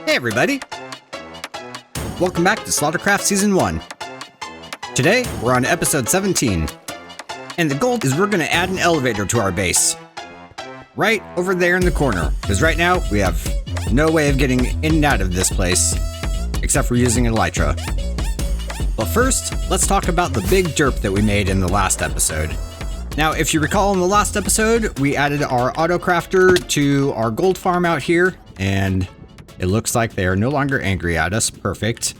Hey everybody! Welcome back to Slaughtercraft Season 1. Today, we're on episode 17. And the goal is we're going to add an elevator to our base. Right over there in the corner. Because right now, we have no way of getting in and out of this place. Except for using an elytra. But first, let's talk about the big derp that we made in the last episode. Now, if you recall in the last episode, we added our auto crafter to our gold farm out here. And it looks like they are no longer angry at us. Perfect.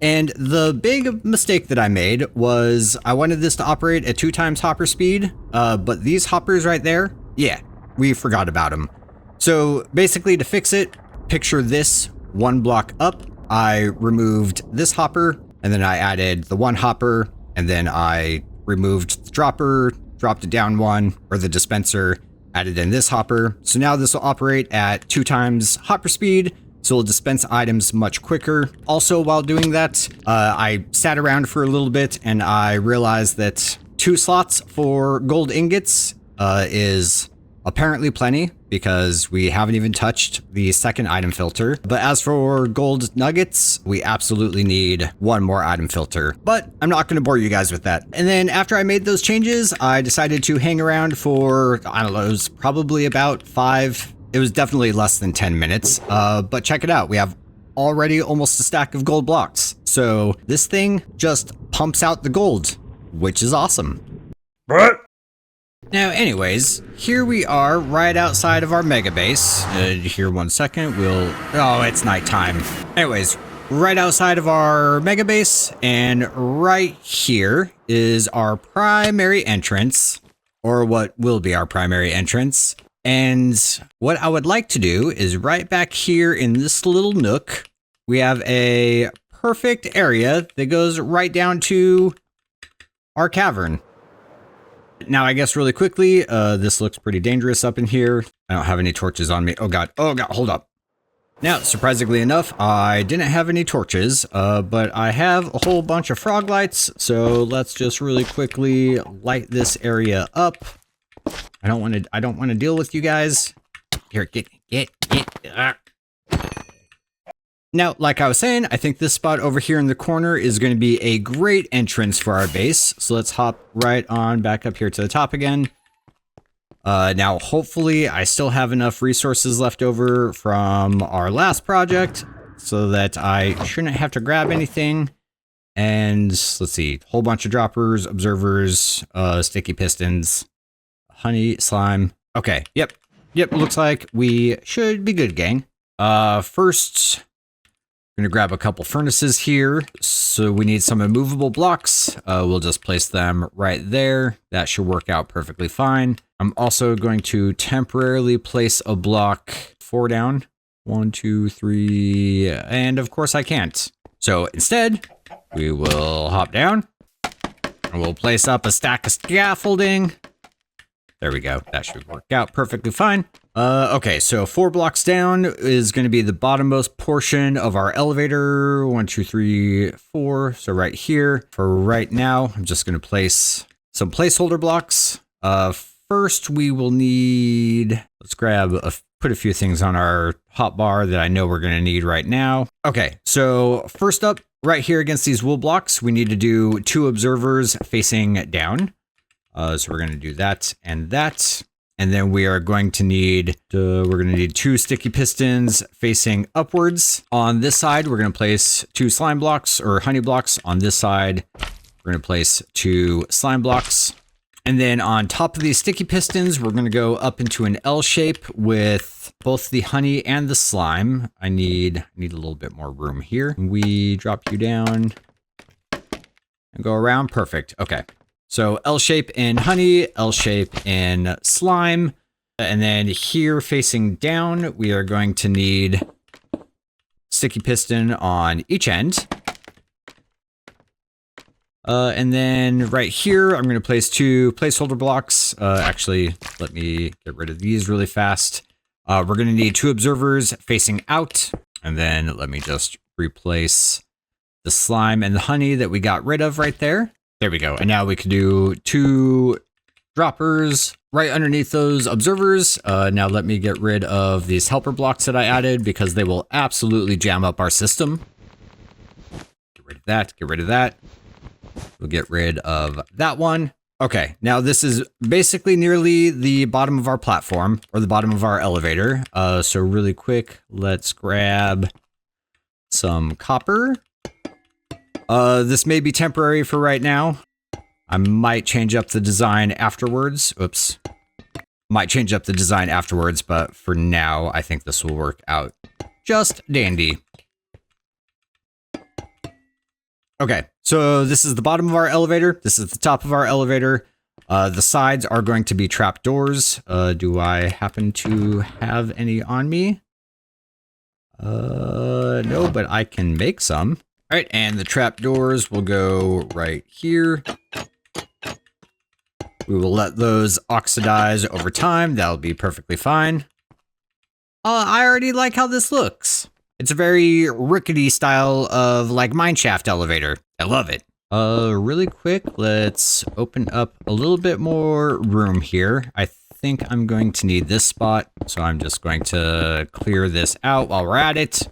And the big mistake that I made was I wanted this to operate at 2 times hopper speed, but these hoppers right there, yeah, we forgot about them. So basically to fix it, picture this 1 block up. I removed this hopper, and then I added the 1 hopper, and then I removed the dropper, dropped it down 1, or the dispenser, added in this hopper. So now this will operate at 2 times hopper speed, so it'll dispense items much quicker. Also, while doing that, I sat around for a little bit and I realized that 2 slots for gold ingots is apparently plenty because we haven't even touched the second item filter. But as for gold nuggets, we absolutely need 1 more item filter. But I'm not going to bore you guys with that. And then after I made those changes, I decided to hang around for, I don't know, it was probably about 5. It was definitely less than 10 minutes, but check it out. We have already almost a stack of gold blocks. So this thing just pumps out the gold, which is awesome. What? Now, anyways, here we are right outside of our mega base. Here 1 second, oh, it's nighttime. Anyways, right outside of our mega base, and right here is our primary entrance, or what will be our primary entrance. And what I would like to do is right back here in this little nook, we have a perfect area that goes right down to our cavern. Now, I guess really quickly, this looks pretty dangerous up in here. I don't have any torches on me. Oh god, hold up. Now, surprisingly enough, I didn't have any torches, but I have a whole bunch of frog lights. So let's just really quickly light this area up. I don't want to deal with you guys. Here, get. Now, like I was saying, I think this spot over here in the corner is going to be a great entrance for our base. So let's hop right on back up here to the top again. Now, hopefully I still have enough resources left over from our last project so that I shouldn't have to grab anything. And let's see, whole bunch of droppers, observers, sticky pistons, honey, slime. Okay, yep, looks like we should be good, gang. First, I'm gonna grab a couple furnaces here. So we need some immovable blocks. We'll just place them right there. That should work out perfectly fine. I'm also going to temporarily place a block 4 down. 1, 2, 3, and of course I can't. So instead, we will hop down and we'll place up a stack of scaffolding. There we go. That should work out perfectly fine. Okay, so 4 blocks down is going to be the bottommost portion of our elevator. 1, 2, 3, 4. So right here. For right now, I'm just going to place some placeholder blocks. First, we will need, let's put a few things on our hotbar that I know we're going to need right now. Okay, so first up, right here against these wool blocks, we need to do 2 observers facing down. So we're going to do that. And then we are going to need, 2 sticky pistons facing upwards. On this side, we're going to place 2 slime blocks or honey blocks. On this side, we're going to place 2 slime blocks. And then on top of these sticky pistons, we're going to go up into an L shape with both the honey and the slime. I need a little bit more room here. We drop you down and go around. Perfect. Okay. So L shape in honey, L shape in slime. And then here facing down, we are going to need sticky piston on each end. And then right here, I'm going to place 2 placeholder blocks. Actually, let me get rid of these really fast. We're going to need 2 observers facing out. And then let me just replace the slime and the honey that we got rid of right there. There we go. And now we can do 2 droppers right underneath those observers. Now let me get rid of these helper blocks that I added because they will absolutely jam up our system. Get rid of that, get rid of that. We'll get rid of that one. Okay, now this is basically nearly the bottom of our platform, or the bottom of our elevator. So really quick, let's grab some copper. This may be temporary for right now. I might change up the design afterwards. Oops. Might change up the design afterwards, but for now, I think this will work out just dandy. Okay, so this is the bottom of our elevator. This is the top of our elevator. The sides are going to be trap doors. Do I happen to have any on me? No, but I can make some. All right, and the trap doors will go right here. We will let those oxidize over time. That'll be perfectly fine. I already like how this looks. It's a very rickety style of like mineshaft elevator. I love it. Really quick, let's open up a little bit more room here. I think I'm going to need this spot, so I'm just going to clear this out while we're at it.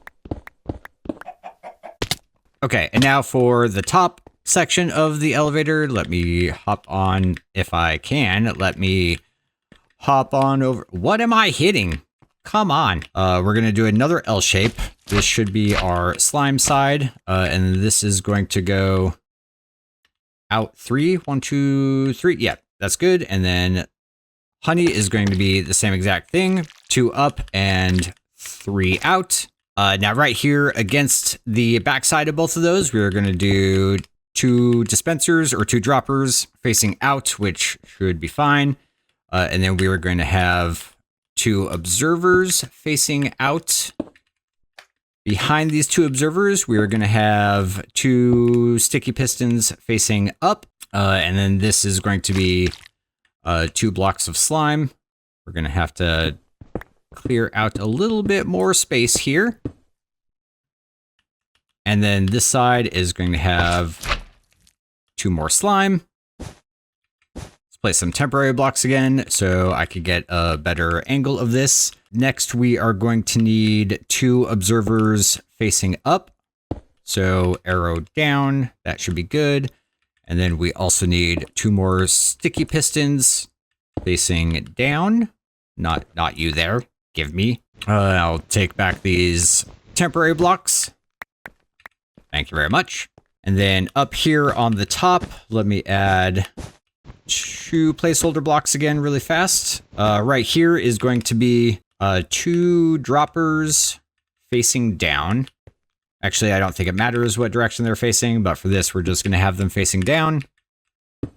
Okay, and now for the top section of the elevator, let me hop on if I can. Let me hop on over. What am I hitting? Come on. We're going to do another L shape. This should be our slime side, and this is going to go out 3. 1, 2, 3. Yeah, that's good. And then honey is going to be the same exact thing. 2 up and 3 out. Now right here against the backside of both of those, we're going to do 2 dispensers or 2 droppers facing out, which should be fine. And then we were going to have 2 observers facing out. Behind these 2 observers, we are going to have 2 sticky pistons facing up. And then this is going to be 2 blocks of slime. We're going to have to clear out a little bit more space here. And then this side is going to have 2 more slime. Let's place some temporary blocks again so I could get a better angle of this. Next, we are going to need 2 observers facing up. So arrow down, that should be good. And then we also need 2 more sticky pistons facing down. Not you there, give me. I'll take back these temporary blocks. Thank you very much. And then up here on the top, let me add 2 placeholder blocks again really fast. Right here is going to be 2 droppers facing down. Actually, I don't think it matters what direction they're facing, but for this, we're just going to have them facing down.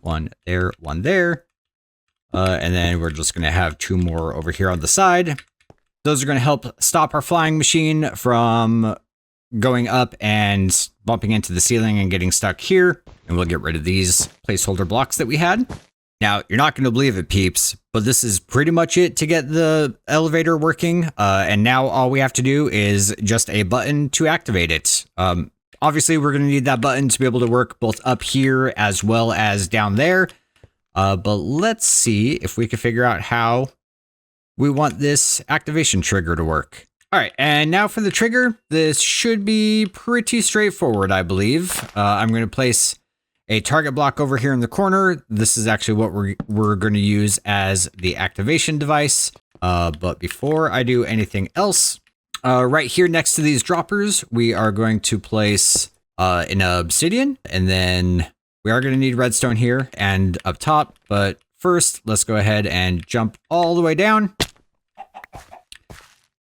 1 there, 1 there. And then we're just going to have 2 more over here on the side. Those are going to help stop our flying machine from going up and bumping into the ceiling and getting stuck here. And we'll get rid of these placeholder blocks that we had. Now, you're not going to believe it, peeps, but this is pretty much it to get the elevator working. And now all we have to do is just a button to activate it. Obviously, we're going to need that button to be able to work both up here as well as down there. But let's see if we can figure out how we want this activation trigger to work. All right, and now for the trigger. This should be pretty straightforward, I believe. I'm going to place a target block over here in the corner. This is actually what we're going to use as the activation device. But before I do anything else, right here next to these droppers, we are going to place an obsidian, and then we are going to need redstone here and up top. But first, let's go ahead and jump all the way down.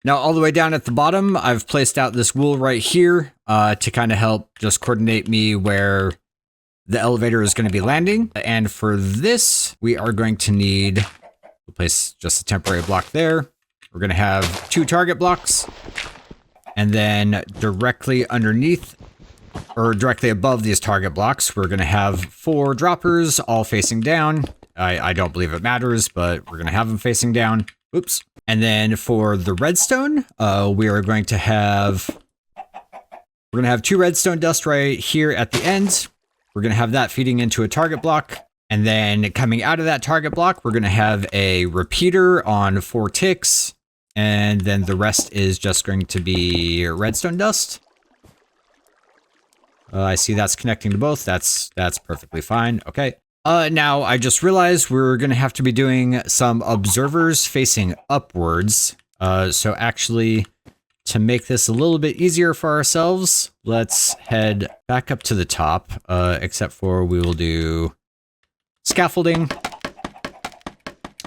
Now, all the way down at the bottom, I've placed out this wool right here to kind of help just coordinate me where the elevator is going to be landing. And for this, we are going to need, we'll place just a temporary block there. We're going to have 2 target blocks. And then directly underneath, or directly above these target blocks, we're going to have 4 droppers all facing down. I don't believe it matters, but we're going to have them facing down. Oops. And then for the redstone, we are going to have, 2 redstone dust right here at the end. We're going to have that feeding into a target block. And then coming out of that target block, we're going to have a repeater on 4 ticks. And then the rest is just going to be redstone dust. I see that's connecting to both. That's perfectly fine. Okay. Now I just realized we're going to have to be doing some observers facing upwards. So actually, to make this a little bit easier for ourselves, let's head back up to the top, except for we will do scaffolding.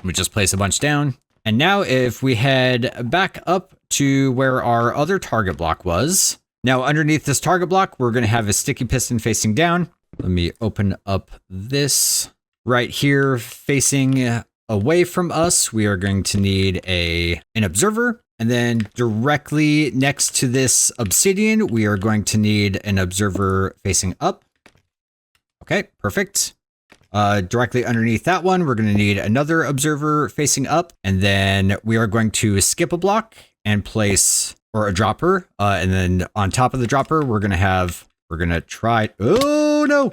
We just place a bunch down. And now if we head back up to where our other target block was, now underneath this target block, we're going to have a sticky piston facing down. Let me open up this right here facing away from us. We are going to need an observer. And then directly next to this obsidian, we are going to need an observer facing up. Okay, perfect. Directly underneath that one, we're going to need another observer facing up. And then we are going to skip a block and place, or a dropper. And then on top of the dropper, we're going to try, oh no.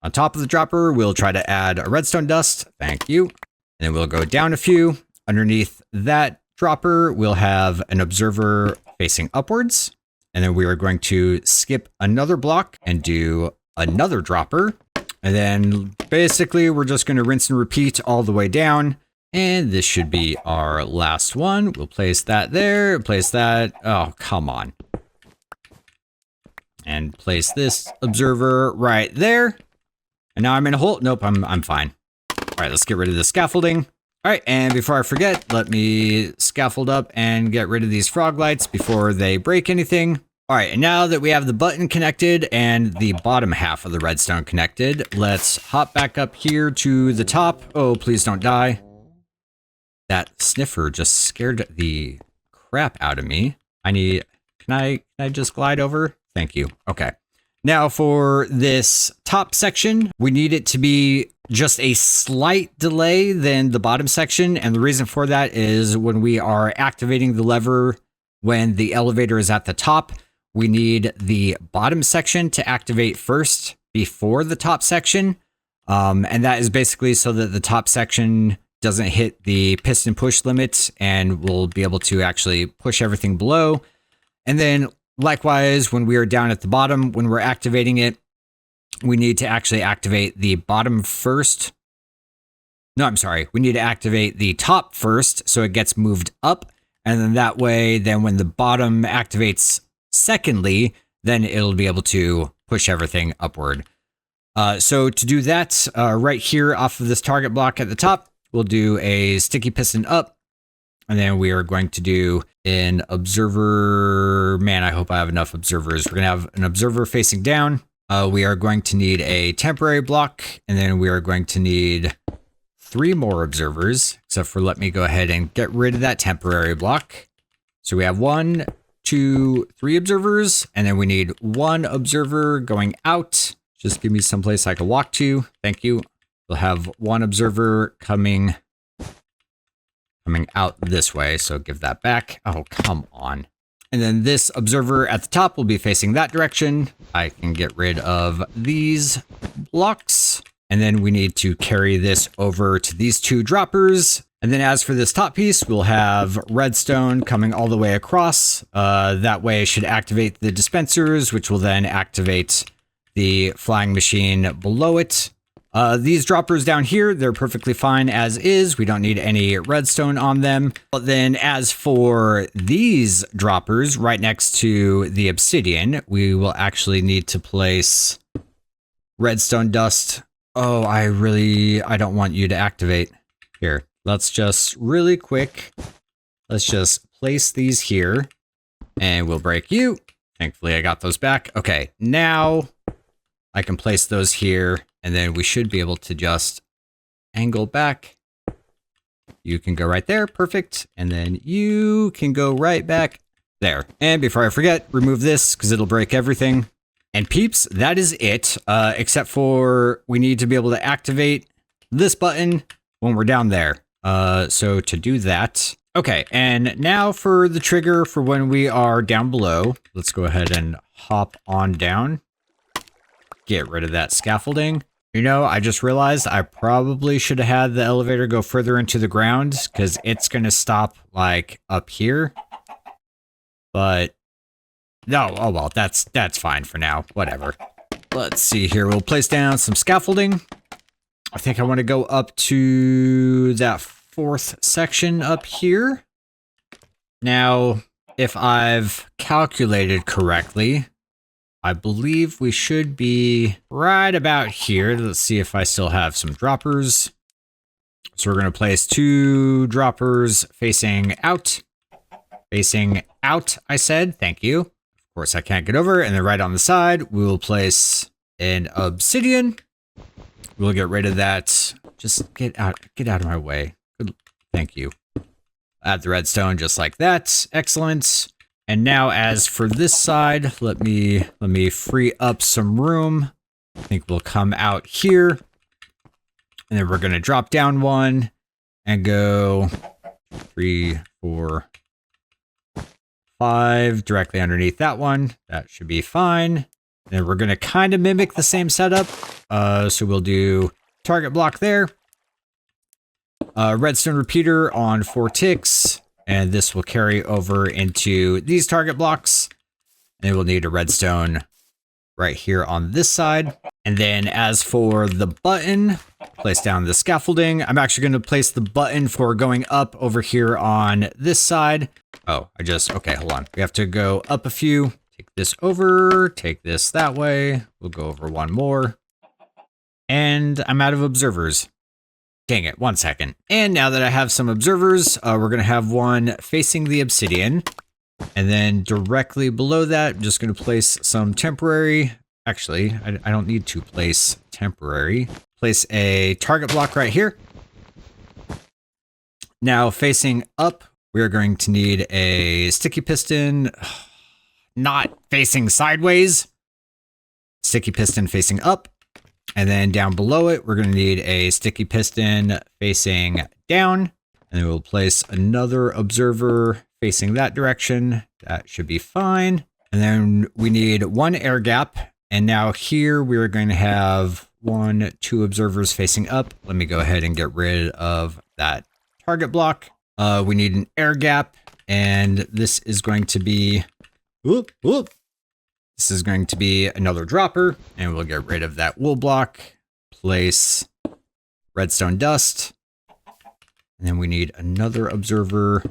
On top of the dropper, we'll try to add a redstone dust. Thank you. And then we'll go down a few. Underneath that dropper, we'll have an observer facing upwards. And then we are going to skip another block and do another dropper. And then basically we're just going to rinse and repeat all the way down. And this should be our last one. We'll place that there, place that. Oh, come on. And place this observer right there. And now I'm in a hole. Nope, I'm fine. All right, let's get rid of the scaffolding. All right, and before I forget, let me scaffold up and get rid of these frog lights before they break anything. All right, and now that we have the button connected and the bottom half of the redstone connected, let's hop back up here to the top. Oh, please don't die. That sniffer just scared the crap out of me. Can I just glide over? Thank you. Okay. Now for this top section, we need it to be just a slight delay than the bottom section. And the reason for that is when we are activating the lever, when the elevator is at the top, we need the bottom section to activate first before the top section. And that is basically so that the top section doesn't hit the piston push limit and we'll be able to actually push everything below. And then likewise, when we are down at the bottom, when we're activating it, we need to actually activate the bottom first. No, I'm sorry. We need to activate the top first so it gets moved up. And then that way, then when the bottom activates secondly, then it'll be able to push everything upward. So to do that, right here off of this target block at the top, we'll do a sticky piston up. And then we are going to do an observer. Man, I hope I have enough observers. We're going to have an observer facing down. We are going to need a temporary block. And then we are going to need 3 more observers, except for let me go ahead and get rid of that temporary block. So we have 1, 2, 3 observers. And then we need 1 observer going out. Just give me someplace I can walk to. Thank you. We'll have 1 observer coming out this way, so give that back. Oh, come on. And then this observer at the top will be facing that direction. I can get rid of these blocks. And then we need to carry this over to these 2 droppers. And then as for this top piece, we'll have redstone coming all the way across. That way it should activate the dispensers, which will then activate the flying machine below it. These droppers down here, they're perfectly fine as is. We don't need any redstone on them. But then as for these droppers right next to the obsidian, we will actually need to place redstone dust. Oh, I don't want you to activate. Here, let's just really quick. Let's just place these here and we'll break you. Thankfully, I got those back. Okay, now I can place those here. And then we should be able to just angle back. You can go right there. Perfect. And then you can go right back there. And before I forget, remove this because it'll break everything. And peeps, that is it. Except for we need to be able to activate this button when we're down there. So to do that. Okay. And now for the trigger for when we are down below. Let's go ahead and hop on down. Get rid of that scaffolding. You know, I just realized I probably should have had the elevator go further into the ground because it's going to stop like up here. But no, oh well, that's fine for now. Whatever. Let's see here. We'll place down some scaffolding. I think I want to go up to that 4th section up here. Now, if I've calculated correctly, I believe we should be right about here. Let's see if I still have some droppers. So we're going to place 2 droppers facing out. Facing out, I said. Thank you. Of course, I can't get over. And then right on the side, we will place an obsidian. We'll get rid of that. Just get out of my way. Good. Thank you. Add the redstone just like that. Excellent. And now as for this side, let me free up some room. I think we'll come out here. And then we're going to drop down 1 and go 3, 4, 5 directly underneath that one. That should be fine. And we're going to kind of mimic the same setup. So we'll do target block there. Redstone repeater on 4 ticks. And this will carry over into these target blocks. And we'll need a redstone right here on this side. And then as for the button, place down the scaffolding. I'm actually going to place the button for going up over here on this side. Oh, okay, hold on. We have to go up a few. Take this over, take this that way. We'll go over 1 more. And I'm out of observers. Dang it, 1 second. And now that I have some observers, we're going to have one facing the obsidian. And then directly below that, I'm just going to place some temporary. Actually, I don't need to place temporary. Place a target block right here. Now facing up, we are going to need a sticky piston. Not facing sideways. Sticky piston facing up. And then down below it, we're going to need a sticky piston facing down. And then we'll place another observer facing that direction. That should be fine. And then we need 1 air gap. And now here we're going to have 1, 2 observers facing up. Let me go ahead and get rid of that target block. We need an air gap. And this is going to be... This is going to be another dropper, and we'll get rid of that wool block, place redstone dust, and then we need another observer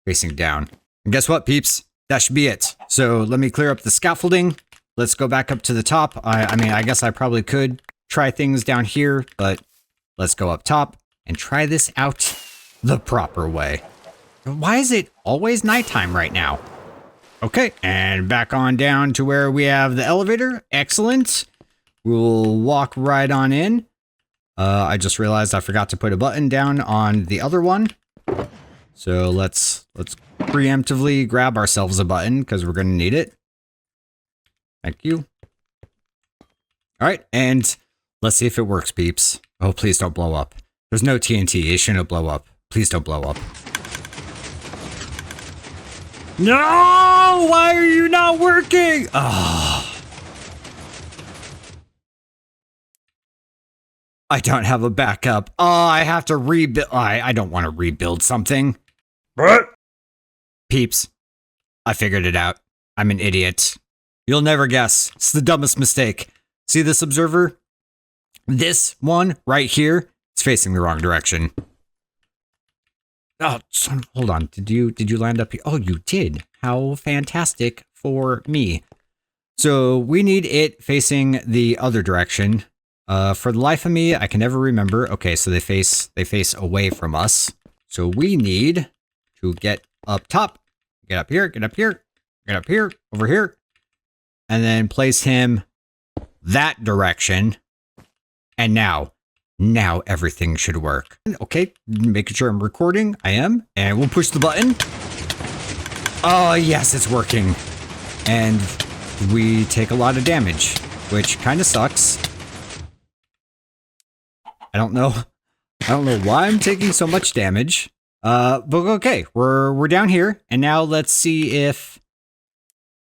facing down. And guess what, peeps? That should be it. So let me clear up the scaffolding. Let's go back up to the top. I mean, I guess I probably could try things down here, but let's go up top and try this out the proper way. Why is it always nighttime right now? Okay, and back on down to where we have the elevator. Excellent. We'll walk right on in. I just realized I forgot to put a button down on the other one. So let's preemptively grab ourselves a button because we're going to need it. Thank you. All right, and let's see if it works, peeps. Oh, please don't blow up. There's no TNT. It shouldn't blow up. Please don't blow up. No! Why are you not working? Oh. I don't have a backup. Oh, I have to rebuild. I don't want to rebuild something. What? Peeps, I figured it out. I'm an idiot. You'll never guess. It's the dumbest mistake. See this observer? This one right here, it's facing the wrong direction. Oh, hold on. Did you land up here? Oh, you did. How fantastic for me. So we need it facing the other direction. For the life of me, I can never remember. Okay, so they face away from us. So we need to get up top, get up here, get up here, get up here, over here, and then place him that direction. And now everything should work. Okay, making sure I'm recording. I am. And we'll push the button. Oh, yes, it's working. And we take a lot of damage, which kind of sucks. I don't know why I'm taking so much damage. But okay, we're down here. And now let's see if...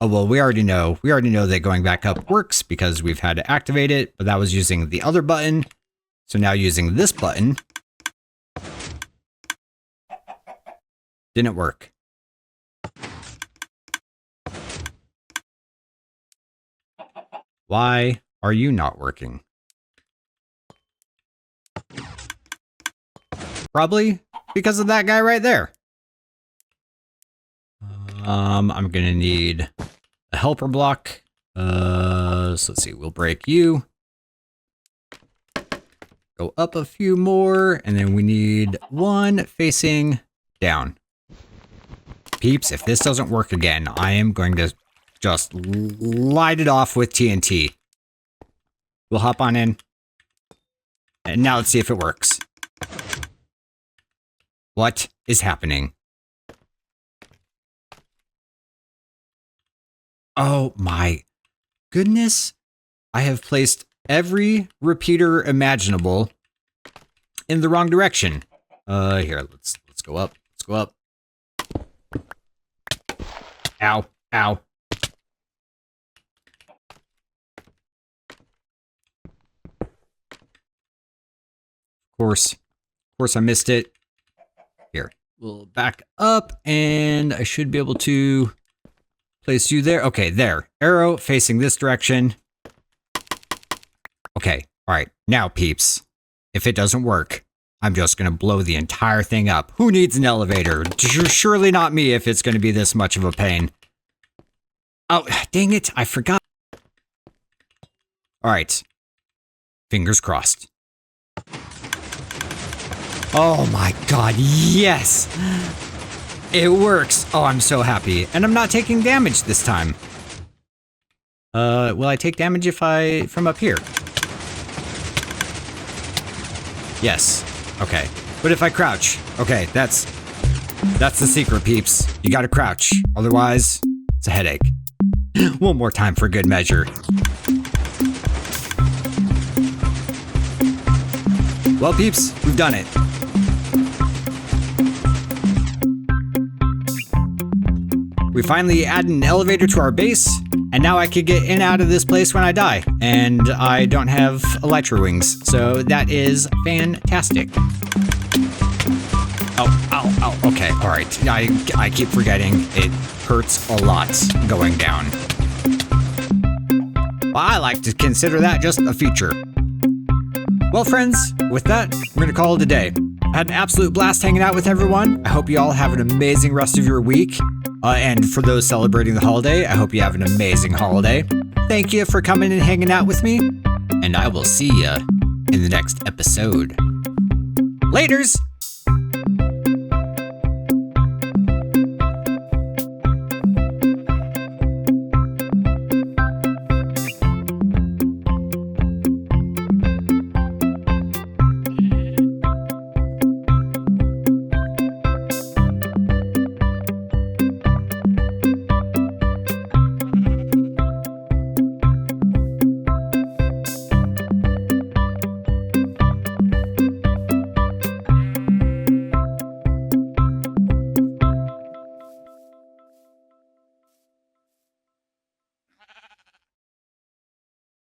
Oh, well, we already know that going back up works because we've had to activate it, but that was using the other button. So now using this button didn't work. Why are you not working? Probably because of that guy right there. I'm gonna need a helper block. So let's see, we'll break you. Go up a few more, and then we need one facing down. Peeps, if this doesn't work again, I am going to just light it off with TNT. We'll hop on in. And now let's see if it works. What is happening? Oh my goodness. I have placed every repeater imaginable in the wrong direction. Here, let's go up. Let's go up. Ow, ow. Of course I missed it. Here, we'll back up and I should be able to place you there. Okay, there. Arrow facing this direction. Okay, all right. Now, peeps, if it doesn't work, I'm just going to blow the entire thing up. Who needs an elevator? Surely not me if it's going to be this much of a pain. Oh, dang it. I forgot. All right. Fingers crossed. Oh my god, yes! It works! Oh, I'm so happy. And I'm not taking damage this time. Will I take damage from up here? Yes. Okay. But if I crouch, okay, that's the secret, peeps. You gotta crouch. Otherwise, it's a headache. One more time for good measure. Well, peeps, we've done it. We finally added an elevator to our base, and now I could get in and out of this place when I die, and I don't have elytra wings, so that is fantastic. Oh, okay, alright. I keep forgetting it hurts a lot going down. Well, I like to consider that just a feature. Well, friends, with that, we're going to call it a day. I had an absolute blast hanging out with everyone. I hope you all have an amazing rest of your week. And for those celebrating the holiday, I hope you have an amazing holiday. Thank you for coming and hanging out with me. And I will see you in the next episode. Laters!